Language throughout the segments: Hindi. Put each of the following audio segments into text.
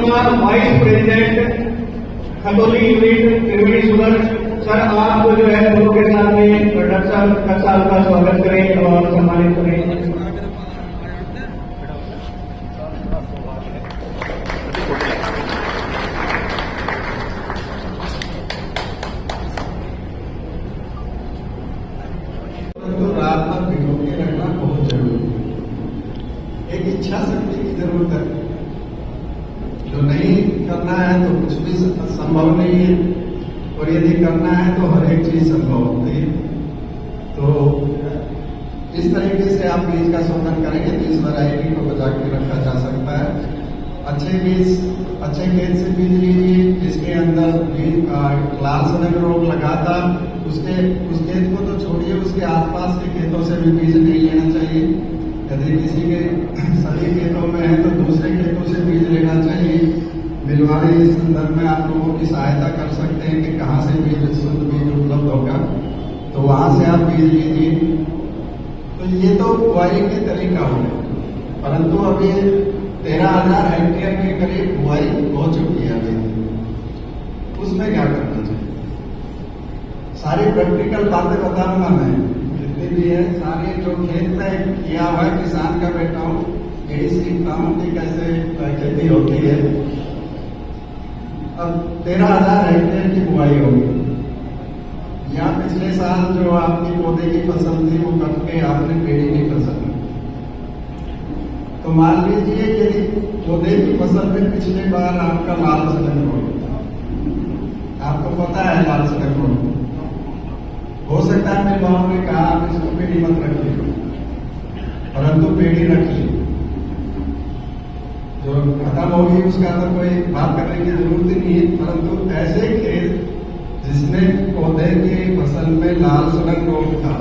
Kumar, vice president Khatauli unit Triveni sugar. Sir, आप जो है फूलों के साथ में डॉक्टर साहब का स्वागत करें और सम्मानित करें। रात भर भिगो के रखना बहुत जरूरी है। एक इच्छा शक्ति की जरूरत है। जो नहीं करना है तो कुछ भी संभव नहीं है, और यदि करना है तो हर एक चीज संभव होती है। तो इस तरीके से आप बीज का शोधन करेंगे तो इस वैरायटी को बचा के रखा जा सकता है। अच्छे बीज, अच्छे खेत से बीज लीजिए जिसके अंदर लाल सड़क रोग लगा था। उस खेत को तो छोड़िए, उसके आसपास के खेतों से भी बीज नहीं लेना चाहिए। यदि किसी के सभी खेतों में है तो दूसरे खेतों से बीज लेना चाहिए। मिलवाड़ी इस संदर्भ में आप लोगों की सहायता कर सकते हैं कि कहाँ से बीज, शुद्ध बीज उपलब्ध होगा, तो वहां से आप बीज लीजिए। तो ये तो बुआई के तरीका हो गए, परंतु अभी 13,000 हेक्टेयर के करीब बुआई हो चुकी है। अभी उसमें क्या करना चाहिए, सारी प्रैक्टिकल बातें बताऊंगा मैं, जितनी भी है सारी। जो खेत में किया हुआ है, किसान का बेटा हूं, यही सीखता हूं कि कैसे खेती होती है। अब 13,000 हेक्टेयर की बुआई होगी। यहाँ पिछले साल जो आपकी पौधे की फसल थी वो कट के आपने पेड़ी की फसल, तो मान लीजिए यदि पौधे की फसल में पिछले बार आपका लाल सड़क रोग, आपको पता है लाल सड़क रोग, हो सकता है मेरे गांव ने कहा आप इसको पेड़ी मत रखिए, परंतु पेड़ी रखिए। जो खत्म होगी उसका तो कोई बात करने की जरूरत नहीं है, परंतु ऐसे खेत जिसमें पौधे की फसल में लाल सड़क रोग था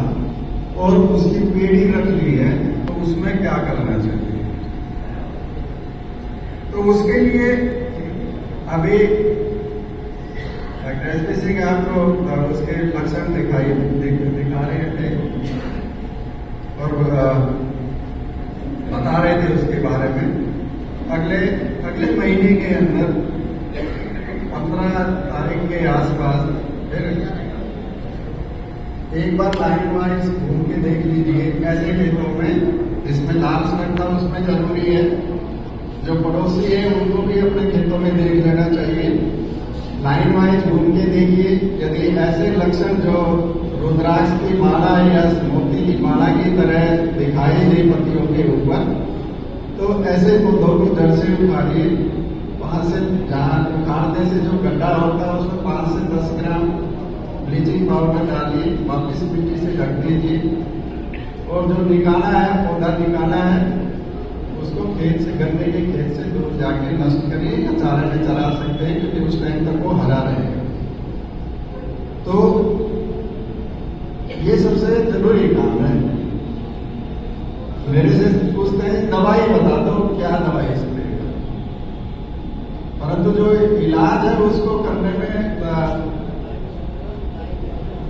और उसकी पेड़ी रख ली है, तो उसमें क्या करना चाहिए। तो उसके लिए अभी डॉक्टर एसपी सिंह आपको उसके लक्षण दिखा रहे थे और बता रहे थे उसके बारे में। अगले महीने के अंदर 15 तारीख के आसपास फिर एक बार लाइन वाइज घूम के देख लीजिए ऐसे खेतों में जिसमें लाल सड़क था, उसमें जरूरी है जो पड़ोसी है उनको भी अपने खेतों में देख लेना चाहिए। लाइन वाइज घूम के देखिए, यदि ऐसे लक्षण जो रुद्राक्ष की माला या मोती की माला की तरह दिखाई दे पत्तियों के ऊपर, तो ऐसे पौधों को जड़ से उखाड़िए। वहां से जहां उखाड़ने से जो गड्ढा होता है उसमें 5 से 10 ग्राम ब्लीचिंग पाउडर डालिए, वापिस मिट्टी से ढक दीजिए और जो निकाला है, पौधा निकाला है, उसको खेत से, गन्ने के खेत से दूर जाके नष्ट करिए या चारे में चला सकते हैं, क्योंकि उस टाइम तक वो हरा रहेगा। तो ये सबसे जरूरी काम है। मेरे से पूछते हैं दवाई बता दो, क्या दवाई स्प्रे, परंतु जो इलाज है उसको करने में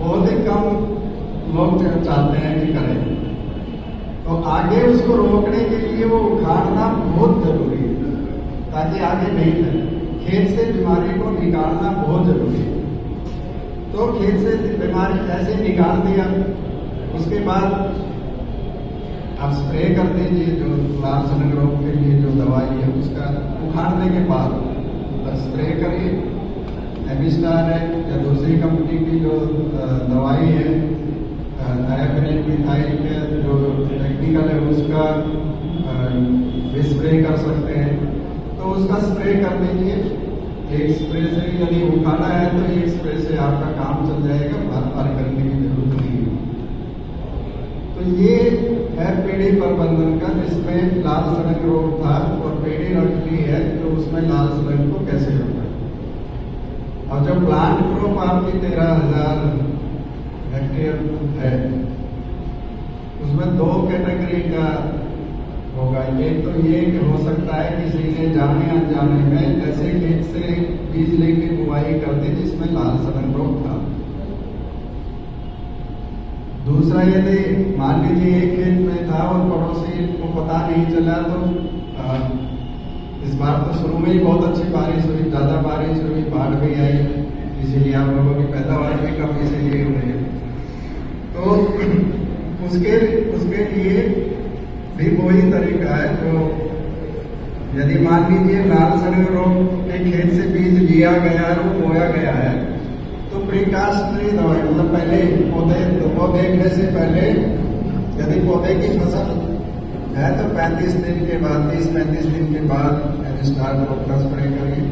बहुत ही कम लोग चाहते हैं कि करें। तो आगे उसको रोकने के लिए वो उखाड़ना बहुत जरूरी है ताकि आगे नहीं फैले। खेत से बीमारी को निकालना बहुत जरूरी है। तो खेत से बीमारी ऐसे निकाल दिया, उसके बाद आप स्प्रे कर दीजिए जो लाल सड़क रोग के लिए जो दवाई है उसका उखाड़ने के बाद स्प्रे करिए। एमिस्टार है या दूसरी कंपनी की जो दवाई है, थायाफिनिल मिथाइल के जो टेक्निकल है उसका भी स्प्रे कर सकते हैं, तो उसका स्प्रे कर दीजिए। एक स्प्रे से यदि उखाड़ा है तो एक स्प्रे से आपका काम चल जाएगा, बार बार करने की जरूरत नहीं है। तो ये है पेड़ी प्रबंधन का, जिसमें लाल सड़क रोग था और पेड़ी रख ली है तो उसमें लाल सड़क को कैसे रोका। और जो प्लांट क्रॉप आपकी 13,000 हेक्टेयर है उसमें 2 कैटेगरी का होगा। एक तो ये कि हो सकता है किसी ने जाने अनजाने में ऐसे खेत से बीज लेके बुआई कर दी जिसमें लाल सड़क रोग था। दूसरा, यदि मान लीजिए एक खेत में था और पड़ोसी को पता नहीं चला तो इस बार तो शुरू में ही बहुत अच्छी बारिश हुई, ज़्यादा बारिश हुई, बाढ़ भी आई, इसीलिए आप लोगों की पैदावार भी कम इसीलिए हुई है। तो उसके लिए भी वही तरीका है जो यदि मान लीजिए लाल शनक रोग के खेत से बीज लिया गया है, वो बोया गया है, तो प्रिकॉशनरी दवाई मतलब पहले पौधे देखने से पहले यदि पौधे की फसल है तो 35 दिन के बाद 30-35 दिन के बाद स्टार ड्रॉप का स्प्रे करिए।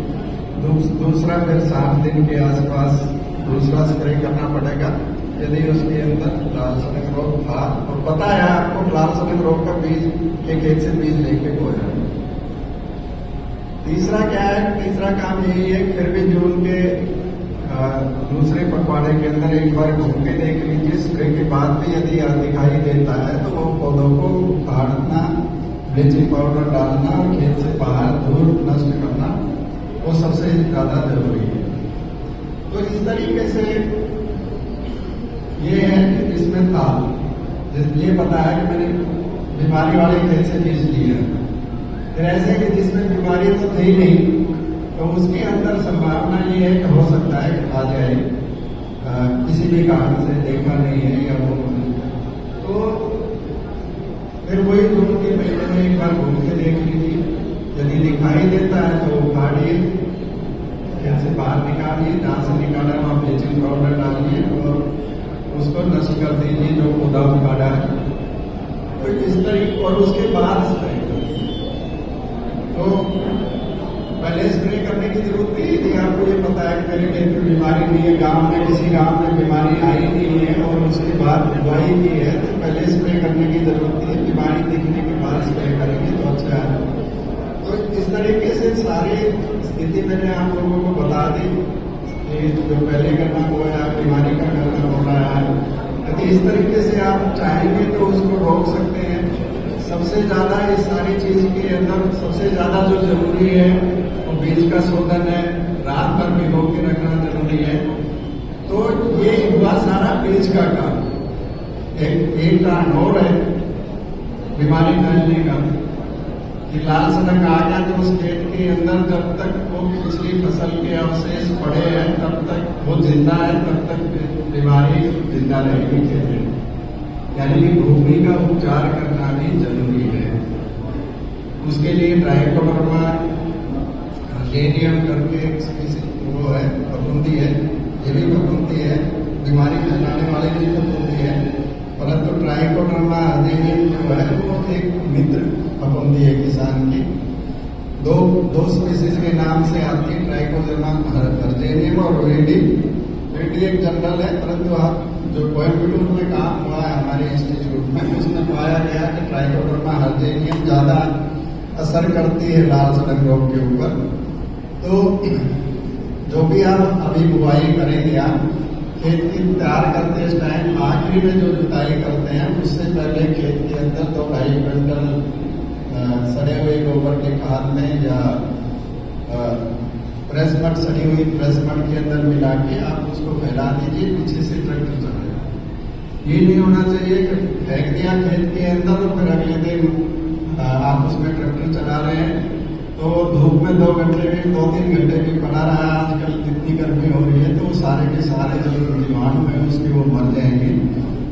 दूसरा फिर 60 दिन के आसपास दूसरा स्प्रे करना पड़ेगा यदि उसके अंदर लाल शनक रोग था और पता है आपको लाल शनक रोग का बीज के खेत से बीज लेके बोया। तीसरा क्या है, तीसरा काम यही है, फिर भी जून के दूसरे पखवाड़े के अंदर एक बार घूम के देख लीजिए, स्प्रे के बाद भी यदि दिखाई देता है तो वो पौधों को उखाड़ना, ब्लीचिंग पाउडर डालना और खेत से बाहर दूर नष्ट करना वो सबसे ज्यादा जरूरी है। तो इस तरीके से ये है कि जिसमें था ये पता है कि मैंने बीमारी वाले खेत से बीज लिया, फिर ऐसे कि जिसमें बीमारी तो थी नहीं तो उसके अंदर संभावना ये है कि हो सकता है कि आ जाए किसी भी कारण से, देखा नहीं है या वो, तो फिर वही जून के महीने में एक बार घूम के देख लीजिए, यदि दिखाई देता है तो उखाड़िए, खेत से बाहर निकालिए, जहाँ से निकाला वहाँ ब्लीचिंग पाउडर डालिए और उसको नष्ट कर दीजिए जो पौधा उखाड़ा है। तो इस तरीके और उसके बाद स्प्रे तो पहले स्प्रे करने की जरूरत नहीं, यदि आपको ये पता है कि मेरे खेत में बीमारी नहीं है, गांव में किसी गांव में बीमारी आई नहीं है और उसके बाद दवाई की है तो पहले स्प्रे करने की जरूरत नहीं है, बीमारी दिखने के बाद स्प्रे करेंगे तो अच्छा है। तो इस तरीके से सारी स्थिति मैंने आप लोगों को बता दी कि जो पहले करना हुआ है, बीमारी का करना हो रहा है। यदि इस तरीके से आप चाहेंगे तो उसको रोक सकते हैं। सबसे ज्यादा इस सारी चीज के अंदर सबसे ज्यादा जो जरूरी है वो बीज का शोधन है, रात भर भिगो के रखना जरूरी है। तो ये हुआ सारा बीज का काम। एक कारण और है बीमारी फैलने का कि लाल शनक आ गया तो उस खेत के अंदर जब तक वो पिछली फसल के अवशेष पड़े हैं तब तक वो जिंदा है, तब तक बीमारी जिंदा रहेगी खेत में। यानी कि भूमि का उपचार करना भी जरूरी है। उसके लिए ट्राइकोडर्मा हर्जेनियम करके वो है, फफूंदी है, ये भी फफूंदी है, बीमारी फैलाने वाले भी फफूंदी है, परंतु ट्राइकोडर्मा हर्जेनियम जो है वो एक मित्र फफूंदी है किसान की। दो स्पीसीज के नाम से आती है, ट्राइकोडर्मा हर्जेनियम और वेडी एक जनरल है, परंतु आप जो कोयम्बटूर में काम हुआ है हमारे इंस्टीट्यूट में उसमें पाया गया कि ट्राइकोडर्मा हर्जेनियम ज्यादा असर करती है लाल शनक रोग के ऊपर। तो जो भी आप अभी बुआई करेंगे, आप खेत की तैयार करते इस टाइम आखिरी में जो जुताई करते हैं उससे पहले खेत के अंदर 2-2.5 क्विंटल सड़े हुए गोबर के खाद में या प्रेस मड, सड़ी हुई प्रेस मड के अंदर मिला के आप उसको फैला दीजिए, पीछे से ट्रैक्टर चलाए। ये नहीं होना चाहिए कि फेंक दिया खेत के अंदर और फिर अगले दिन आप उसमें ट्रैक्टर चला रहे हैं तो धूप में 2 घंटे भी 2-3 घंटे भी पड़ा रहा। आजकल इतनी गर्मी हो रही है तो वो सारे के सारे जो जीवाणु है उसके वो मर जाएंगे।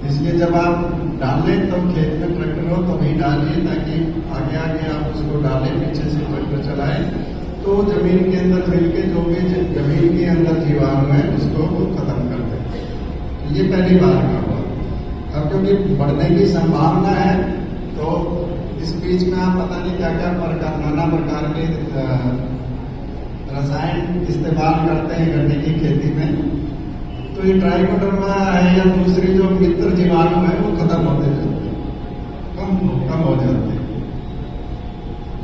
इसलिए जब आप डालें तो खेत में ट्रैक्टर हो तभी डालिए, ताकि आगे आगे आप उसको डालें, पीछे से ट्रैक्टर चलाएं तो जमीन के अंदर मिलके जो भी जमीन के अंदर जीवाणु है उसको वो खत्म कर दे। ये पहली बार का हुआ। अब क्योंकि बढ़ने की संभावना है तो इस बीच में आप पता नहीं क्या क्या नाना प्रकार के रसायन इस्तेमाल करते हैं गन्ने की खेती में। तो ये ट्राइकोडर्मा है या दूसरी जो मित्र जीवाणु है वो खत्म होते जाते हैं, कम हो जाते हैं।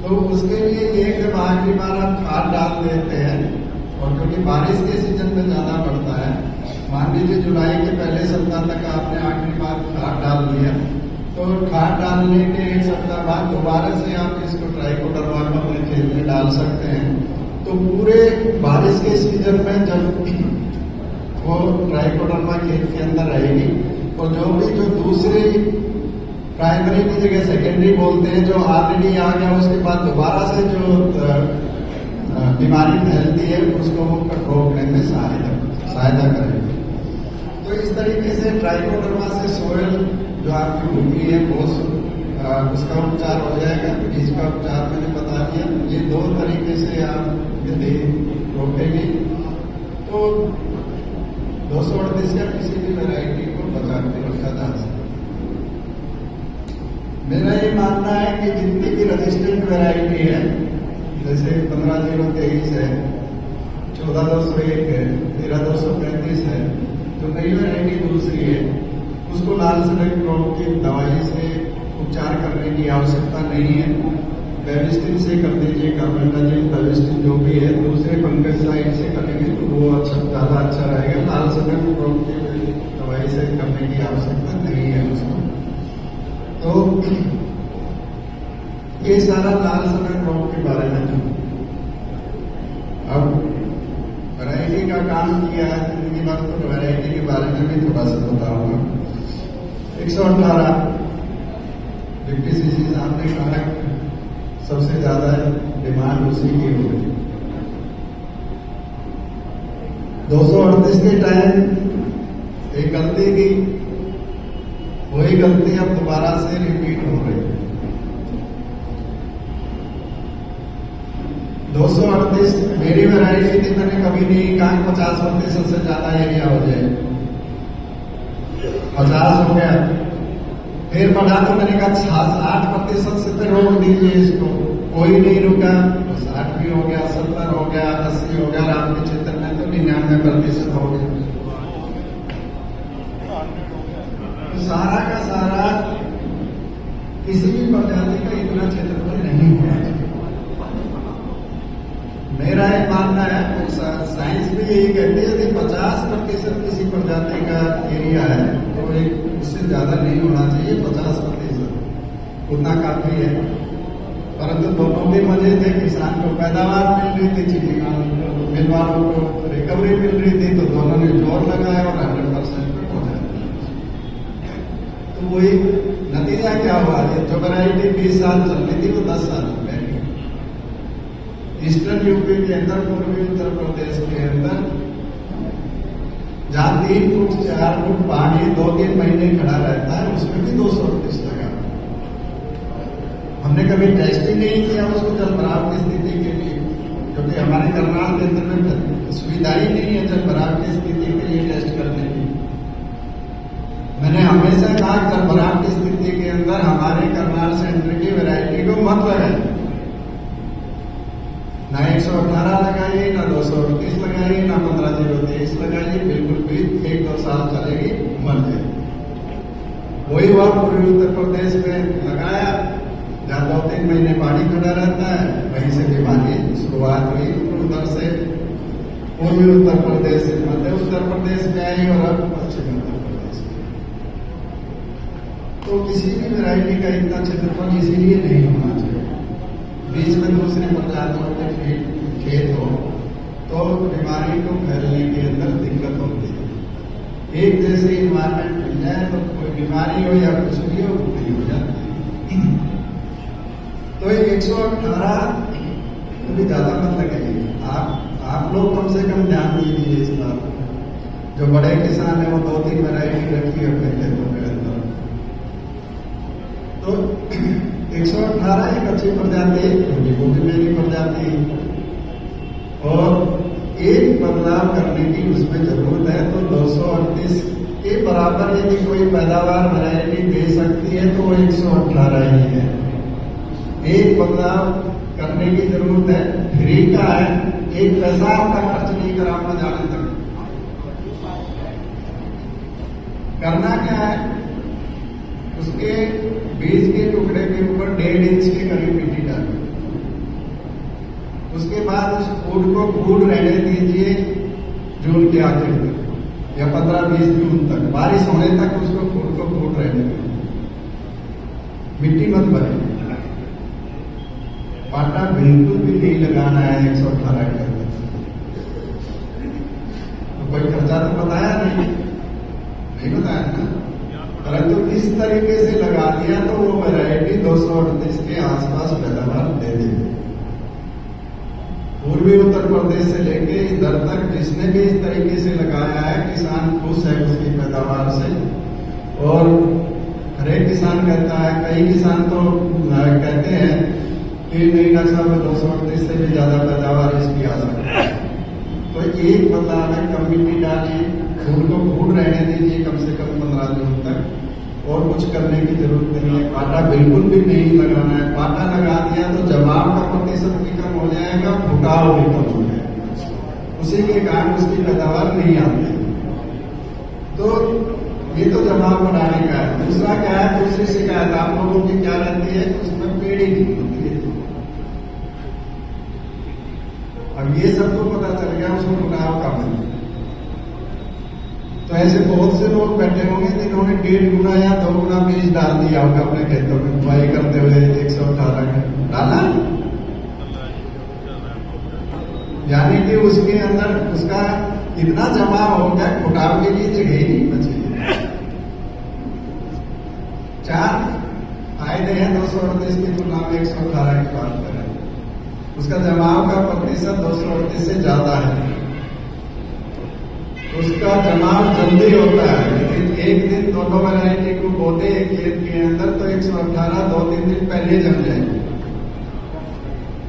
तो उसके लिए ये जब आखिरी बार आप खाद डाल देते हैं और क्योंकि बारिश के सीजन में ज्यादा बढ़ता है, मान लीजिए जुलाई के पहले सप्ताह तक आपने आखिरी बार खाद डाल दिया तो खाद डालने के 1 सप्ताह बाद दोबारा से आप इसको ट्राइकोडर्मा को अपने खेत में डाल सकते हैं। तो पूरे बारिश के सीजन में जब वो ट्राइकोडर्मा खेत के अंदर रहेगी और जो भी जो दूसरी प्राइमरी की जगह सेकेंडरी बोलते हैं, जो ऑलरेडी आ गया उसके बाद दोबारा से जो बीमारी फैलती है उसको वो रोकने में सहायता करेगी। तो इस तरीके से ट्राइकोडर्मा से सोयल जो आपकी भूमि है वो उसका उपचार हो जाएगा। बीज का उपचार मैंने बता दिया। ये दो तरीके से आप यदि रोकेंगे तो 238 या किसी भी वैरायटी को बचा के रखा जा सकता है। मेरा ये मानना है कि जितनी भी रजिस्टेंट वैरायटी है, जैसे 15023 है, 14201 है, 13235 है, जो नई वैरायटी दूसरी है, उसको लाल सड़क रोग की दवाई से उपचार करने की आवश्यकता नहीं है। बेविस्टिन से कर दीजिए, कार्बेंडाजिम, बेविस्टिन जो भी है, दूसरे फंगसाइड से करेंगे तो वो ज़्यादा अच्छा रहेगा। लाल सड़क रोग की दवाई से करने की आवश्यकता नहीं है उसको। तो ये सारा लाल सड़क रोग के बारे में था। अब वैरायटी का काम किया है जिंदगी भर, तो वैरायटी के बारे में भी थोड़ा सा बताऊंगा। 118 50cc सामने कहा सबसे ज्यादा डिमांड उसी की हो गई। 238 के टाइम एक गलती की, वही गलती अब दोबारा से रिपीट हो रही है। 238 मेरी वैरायटी थी, मैंने कभी नहीं कहा 50% से ज्यादा एरिया हो जाए। 50 हो गया, फिर बढ़ा तो मैंने कहा 60% से तो रोक दीजिए इसको, कोई नहीं रुका। 60 भी हो गया, 70 हो गया, 80 हो गया, रात के क्षेत्र में तो 99% हो गया। तो सारा का सारा किसी भी प्रजाति का इतना क्षेत्रफल नहीं होना चाहिए। मेरा एक मानना है, साइंस भी यही कहती है कि 50% किसी प्रजाति का एरिया है तो उससे ज्यादा नहीं होना चाहिए। 50% उतना काफी है। परंतु दोनों भी मजे थे, किसान को पैदावार मिल रही थी, चीनी मिल वालों को रिकवरी मिल रही थी, तो दोनों ने जोर लगाया और 100% पे पहुंचा। तो वही नतीजा क्या हुआ, जो वैरायटी 20 साल चल रही थी वो 10 साल में ईस्टर्न यूपी के अंदर, पूर्वी उत्तर प्रदेश के अंदर, जहां 3 फुट 4 फुट पानी 2-3 महीने खड़ा रहता है, उसमें भी 238 लगा। हमने कभी टेस्ट ही नहीं किया उसको जल भराव की स्थिति के लिए, क्योंकि हमारे करनाल केंद्र में सुविधा ही नहीं है जल भराव की स्थिति के लिए टेस्ट करने की। मैंने हमेशा कहा जल भराव की स्थिति के अंदर हमारे करनाल सेंटर की वैरायटी को मत लगाए, ना 118 लगाइए, ना 238 लगाइए, ना 15023 लगाइए, बिल्कुल भी 1-2 साल चलेगी, मर जाएगी। वही हुआ पूर्वी उत्तर प्रदेश में लगाया, जहाँ 2-3 महीने पानी खड़ा रहता है, वहीं से बीमारी शुरुआत हुई। उधर से पूर्वी उत्तर प्रदेश से मध्य उत्तर प्रदेश में आई और अब पश्चिमी उत्तर प्रदेश में। तो किसी भी वैरायटी का इतना क्षेत्रफल इसीलिए नहीं होना चाहिए। बीच में दूसरी प्रजातियों के खेत हो तो बीमारी को फैलने के अंदर दिक्कत होती है। एक जैसे इन्वायरमेंट मिल जाए तो कोई बीमारी हो या कुछ भी हो, नहीं हो जाती है। तो 118 तो भी ज्यादा मत लगाइए। आप लोग कम से कम ध्यान दीजिए इस बात पर। जो बड़े किसान है वो 2-3 वैरायटी रखी है अपने खेतों के अंदर। तो 118 एक अच्छी प्रजाति है, वो भी मेरी प्रजाति, और एक बदलाव करने की उसमें जरूरत है। तो 238 के बराबर यदि कोई पैदावार वैरायटी दे सकती है तो वो 118 ही है। एक बदलाव करने की जरूरत है, फ्री का है, एक पैसा आपका खर्च नहीं कराना जाने तक। करना क्या है, उसके बीज के टुकड़े के ऊपर 1.5 इंच के करीब मिट्टी डालें। उसके बाद उस फूड को फूड रहने दीजिए जून के आखिर तक या 15-20 जून तक, बारिश होने तक उसको फूड को फूड रहने दीजिए। मिट्टी मत भरे, पाटा बिल्कुल भी नहीं लगाना है 118 के अंदर। तो कोई खर्चा तो बताया नहीं बताया ना। परंतु इस तरीके से लगा दिया तो वो वैरायटी 238 के आसपास पैदावार दे देगी। पूर्वी उत्तर प्रदेश से लेके इधर तक जिसने भी इस तरीके से लगाया है, किसान खुश है उसकी पैदावार से। और हर एक किसान कहता है, कई किसान तो कहते हैं कि नहीं डॉक्टर साहब 238 से भी ज्यादा पैदावार इसकी आ सकती है। तो एक बदलाव है, कम मिट्टी डालिए, फूल को फूल रहने दीजिए कम से कम 15 दिन तक, और कुछ करने की जरूरत नहीं है। पाटा बिल्कुल भी नहीं लगाना है। पाटा लगा दिया तो जमाव का प्रतिशत भी कम हो जाएगा, फुटाव भी कम हो जाएगा, उसी के कारण उसकी पैदावार नहीं आती। तो ये तो जमाव बढ़ाने का है। दूसरा क्या है, दूसरी शिकायत आप लोगों की क्या रहती है, उसमें पेड़ी नहीं होती है। अब ये सबको पता चल गया, उसको फुटाव कम है। तो ऐसे बहुत से लोग बैठे होंगे जिन्होंने 1.5 गुना या 2 गुना बीज डाल दिया होगा अपने खेतों में, बुआई करते हुए 118 का डाला, यानी कि उसके अंदर उसका इतना जमाव हो गया, फुटाव के लिए जगह ही नहीं बची। 4 फायदे हैं 238 की तुलना में 118 की बात करें। उसका जमाव का प्रतिशत 238 से ज्यादा है। उसका जमाव जल्दी होता है। यदि एक दिन दोनों वैरायटी को बोते एक खेत के अंदर तो 118 2-3 दिन पहले जम जाएंगे।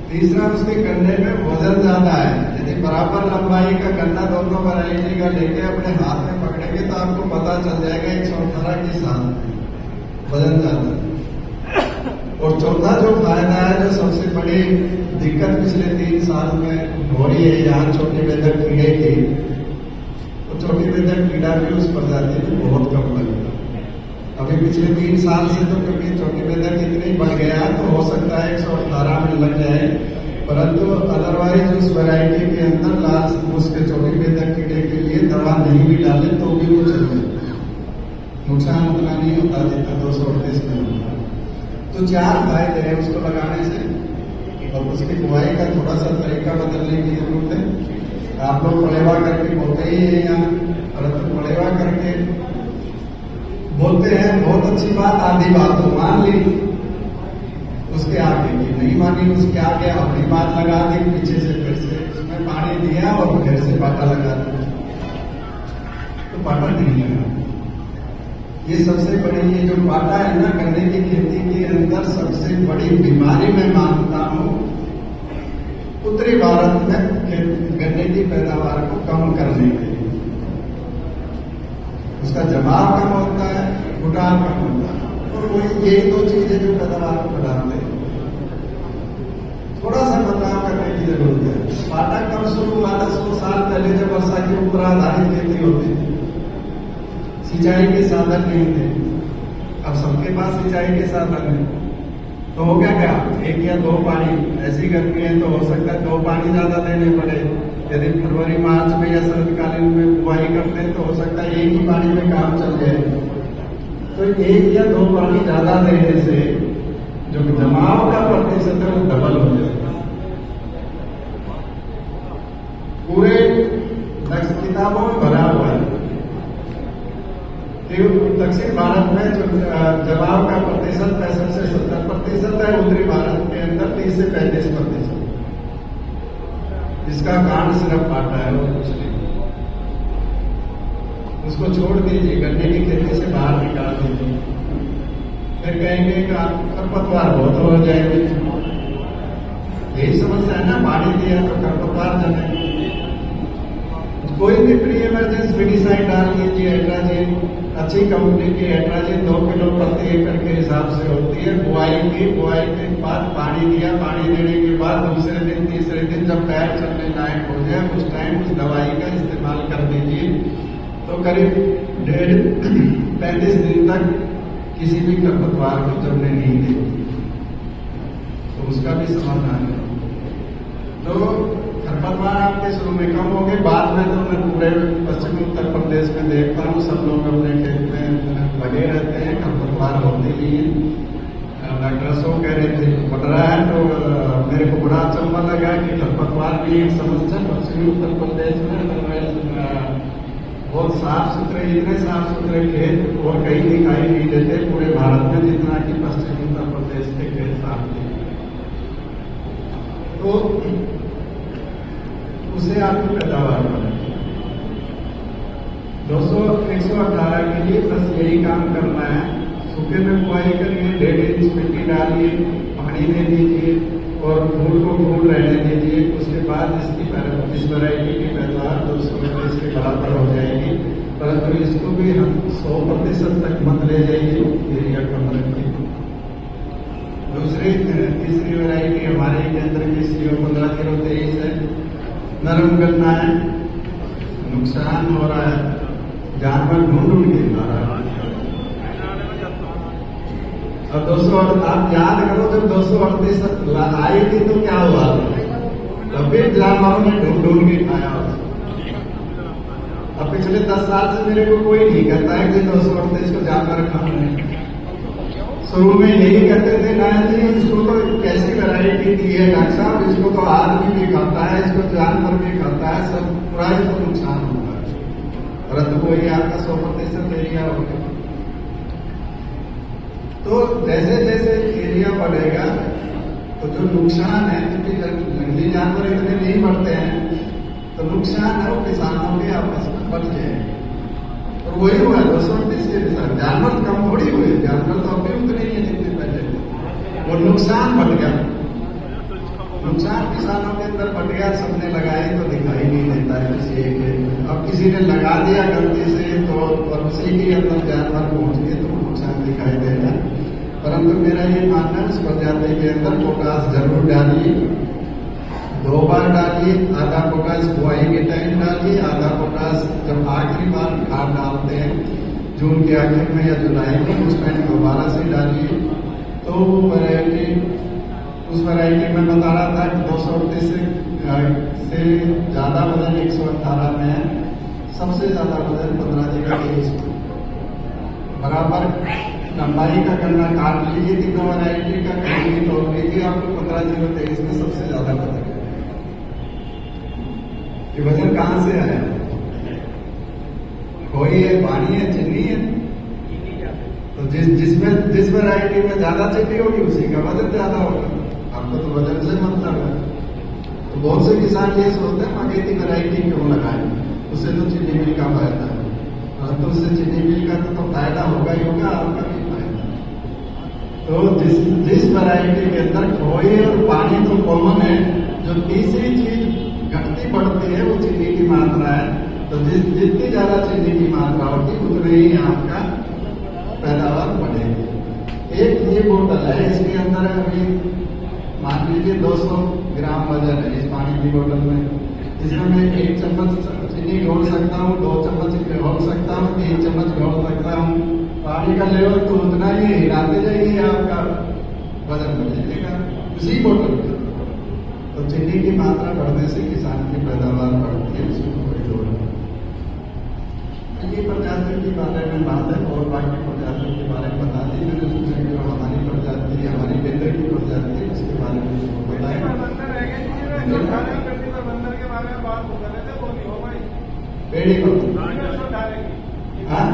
तीसरा, उसके गन्ने में वजन ज्यादा है। यदि बराबर लंबाई का गन्ना दोनों वैरायटी का लेके अपने हाथ में पकड़ेंगे तो आपको पता चल जाएगा 118 के साथ वजन ज्यादा। और चौथा जो फायदा है, जो सबसे बड़ी दिक्कत पिछले 3 साल में हो रही है यहाँ छोटे वेदक कीड़े की, छोटी वेदक कीड़ा भी उस प्रजाति में बहुत कम लगता है। अभी पिछले 3 साल से तो क्योंकि छोटी वेदक इतनी बढ़ गया तो हो सकता है 118 में लग जाए, परंतु अदरवाइज उस वैरायटी के अंदर लाल उसके छोटी वेदक कीड़े के लिए दवा नहीं भी डाले तो भी वो चल जाता है, नुकसान उतना नहीं होता जितना 238 में होता। तो 4 फायदे हैं उसको लगाने से। और उसकी बुआई का थोड़ा सा तरीका बदलने की जरूरत है। आप लोग पलेवा करके बोलते ही है यहाँ, परंतु पलेवा करके बोलते हैं, बहुत अच्छी बात, आधी बात तो मान ली, उसके आगे की नहीं मानी, उसके आगे अपनी बात लगा दी, पीछे से फिर से उसमें पानी दिया और फिर से पाटा लगा दिया, तो पाटा नहीं लगा। ये सबसे बड़ी, ये जो पाटा है ना, गन्ने की खेती के अंदर सबसे बड़ी बीमारी मैं मानता हूँ उत्तरी भारत में गन्ने की पैदावार को कम करने के लिए। उसका जमाव कम होता है, फुटाव कम होता है, और वही यही 2 चीजें जो पैदावार को बढ़ाते हैं। थोड़ा सा बदलाव करने की जरूरत है। पाटा कब शुरू हुआ था? 100 साल पहले जब वर्षा के ऊपर आधारित खेती होती थी, सिंचाई के साधन नहीं थे। अब सबके पास सिंचाई के साधन है, तो हो क्या 1 या 2 पानी, ऐसी गर्मी है तो हो सकता है 2 पानी ज्यादा देने पड़े। यदि फरवरी मार्च में या शरदकालीन में बुआई करते हैं तो हो सकता है 1 ही पानी में काम चल जाए। तो 1 या 2 पानी ज्यादा देने से जो जमाव का प्रतिशत है वो डबल हो जाएगा। पूरे किताबों में भरा हुआ है कि दक्षिण भारत में जो जमाव का प्रतिशत 65 से 70% है, उत्तरी भारत के अंदर 30 से 35%। इसका कारण सिर्फ पाटा है और कुछ नहीं। उसको छोड़ दीजिए, गन्ने की खेती से बाहर निकाल दीजिए, फिर कहेंगे कि खरपतवार बहुत हो जाएंगे। यही समस्या है ना, पानी दिया तो खरपतवार जमे। कोई भी प्री इमरजेंस विडिसाइड डाल लीजिए, एट्राजिन, अच्छी कंपनी की एट्राजिन 2 किलो प्रति एकड़ के हिसाब से होती है। बुआई के बाद पानी दिया, पानी देने के बाद दूसरे दिन तीसरे दिन जब पैर चलने लायक हो जाए उस टाइम उस दवाई का इस्तेमाल कर दीजिए, तो करीब 35 दिन तक किसी भी खरपतवार को जमने नहीं देगी, तो उसका भी समाधान है। तो खरपतवार आपके शुरू में कम हो गए, बाद में तो मैं पूरे पश्चिमी उत्तर प्रदेश में देखता हूँ सब लोग अपने खेत में लगे रहते हैं, खरपतवार होते ही है। डॉक्टर सो कह रहे थे बढ़ रहा है, तो मेरे को बड़ा अचंभा लगा कि खरपतवार भी एक समस्या पश्चिमी उत्तर प्रदेश में बहुत साफ सुथरे, इतने साफ सुथरे खेत और कहीं दिखाई नहीं देते पूरे भारत में, जितना कि पश्चिम उत्तर प्रदेश के खेत साफ थे। तो उसे आपकी पैदावार बढ़ेगी। 118 के लिए बस यही काम करना है। सूखे में बुआई करिए, 1.5 इंच मिट्टी डालिए, पानी दे दीजिए और फूल को फूल रहने दीजिए। उसके बाद इस वैरायटी की पैदावार 220 के बराबर हो जाएगी। परंतु इसको भी हम 100% तक मत ले जाइए, एरिया कम रखिए। तीसरी वैरायटी हमारे केंद्र की CO 1503 है। नरम गन्ना है, नुकसान हो रहा है, जानवर ढूंढ के खा रहा है। और 200 आप याद करो, जब 238 आई थी तो क्या हुआ, तब भी जानवरों ने ढूंढ के खाया। अब पिछले 10 साल से मेरे को कोई नहीं कहता है कि 238 को जानवर खा रहे हैं। शुरू में यही कहते थे ना जी, इसको तो कैसी वैरायटी दी है डॉक्टर साहब, इसको तो आदमी भी खाता है, इसको जानवर भी खाता है, सब पूरा इसको नुकसान होता है। परंतु वही आपका 100% एरिया हो गया। तो जैसे जैसे एरिया बढ़ेगा तो जो नुकसान है, क्योंकि जंगली जानवर इतने नहीं बढ़ते हैं, तो नुकसान है वो किसानों के आपस में बढ़ जाएंगे। और वही हुआ 238 के किसान, जानवर कम थोड़ी हुए, जानवर तो अभी उतने ही है जितने पहले थे। वो नुकसान बढ़ गया, नुकसान किसानों के अंदर बढ़ गया। सबने लगाई तो दिखाई नहीं देता है किसी एक में। अब किसी ने लगा दिया गलती से तो और उसी के अंदर जानवर पहुंच गए तो नुकसान दिखाई देगा। परंतु मेरा ये मानना है, उस प्रजाति के अंदर पोटास जरूर डालिए, 2 बार डालिए। आधा पोटास बुआई के टाइम डालिए, आधा पोटास जब आखिरी बार खाद डालते हैं जून के आखिर में या जुलाई में, उस टाइम दोबारा से डालिए। तो वो वैरायटी, उस वैरायटी में बता रहा था कि 238 से ज्यादा वजन 118 में है। सबसे ज्यादा वजन 15 बराबर लंबाई का गन्ना काट लीजिए, तीनों वैरायटी का कहीं तोड़ लीजिए, आपको 15-0-23 में सबसे ज्यादा वजन। ये वजन कहां से आया? खोई है, पानी है, चीनी है। तो जिस वैरायटी में ज्यादा चीनी होगी उसी का वजन ज्यादा होगा। आपको तो वजन से मतलब है। तो बहुत से किसान ये सोचते हैं अगेती वैरायटी क्यों लगाएं, उससे तो चीनी मिल का फायदा है। तो उससे चीनी मिल का तो फायदा होगा ही होगा, आपका भी फायदा। तो जिस वैरायटी के अंदर खोई और पानी तो कॉमन है, जो तीसरी चीज घटती बढ़ती है वो चीनी की मात्रा है। तो जितनी ज्यादा चीनी की मात्रा होगी उतने ही आपका पैदावार बढ़ेगी। एक ये बोतल है, इसके अंदर अभी मान लीजिए 200 ग्राम वजन है इस पानी की बोतल में। इसमें मैं 1 चम्मच चीनी घोल सकता हूँ, 2 चम्मच घोल सकता हूँ, 3 चम्मच घोल सकता हूँ। पानी का लेवल तो उतना ही हिलाते जाइए, आपका वजन बढ़ जाएगा उसी बोतल में। तो चीनी की मात्रा बढ़ने से किसान की पैदावार बढ़ती है, इसमें कोई जोड़ नहीं। ये प्रजातियों के बारे में बात है और बाकी प्रजातियों के बारे में बता दी मैंने। सोचा कि जो हमारी प्रजाति, हमारी केंद्र की प्रजाति है, उसके बारे में बताया। पेड़ी बंदर, हाँ।